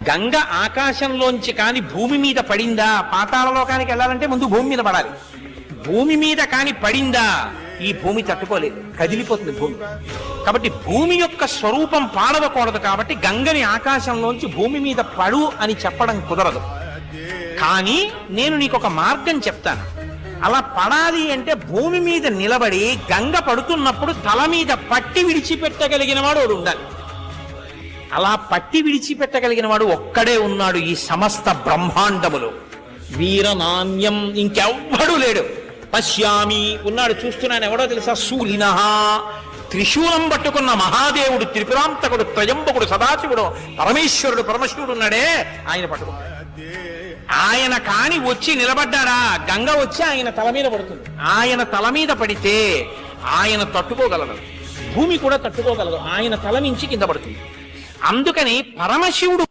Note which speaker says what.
Speaker 1: గంగ ఆకాశంలోంచి కాని భూమి మీద పడిందా, పాతాళ లోకానికి వెళ్ళాలంటే ముందు భూమి మీద పడాలి. భూమి మీద కాని పడిందా, ఈ భూమి తట్టుకోలేదు, కదిలిపోతుంది భూమి. కాబట్టి భూమి యొక్క స్వరూపం పాడవకూడదు. కాబట్టి గంగని ఆకాశంలోంచి భూమి మీద పడు అని చెప్పడం కుదరదు. కానీ నేను నీకు ఒక మార్గం చెప్తాను. అలా పడాలి అంటే భూమి మీద నిలబడి గంగ పడుతున్నప్పుడు తల మీద పట్టి విడిచిపెట్టగలిగిన వాడు ఉండాలి. అలా పట్టి విడిచిపెట్టగలిగిన వాడు ఒక్కడే ఉన్నాడు ఈ సమస్త బ్రహ్మాండములో. వీరనాణ్యం ఇంకెవ్వడూ లేడు. పశ్యామి ఉన్నాడు, చూస్తున్నాను. ఎవడో తెలుసా? శూలినః, త్రిశూలం పట్టుకున్న మహాదేవుడు, త్రిపురాంతకుడు, త్రయంబకుడు, సదాశివుడు, పరమేశ్వరుడు, పరమశివుడు ఉన్నాడే, ఆయన పట్టుకున్నాడు. ఆయన కాని వచ్చి నిలబడ్డాడా, గంగ వచ్చి ఆయన తల మీద పడుతుంది. ఆయన తల మీద పడితే ఆయన తట్టుకోగలడు, భూమి కూడా తట్టుకోగలదు. ఆయన తల నుంచి కింద పడుతుంది. అందుకని పరమశివుడు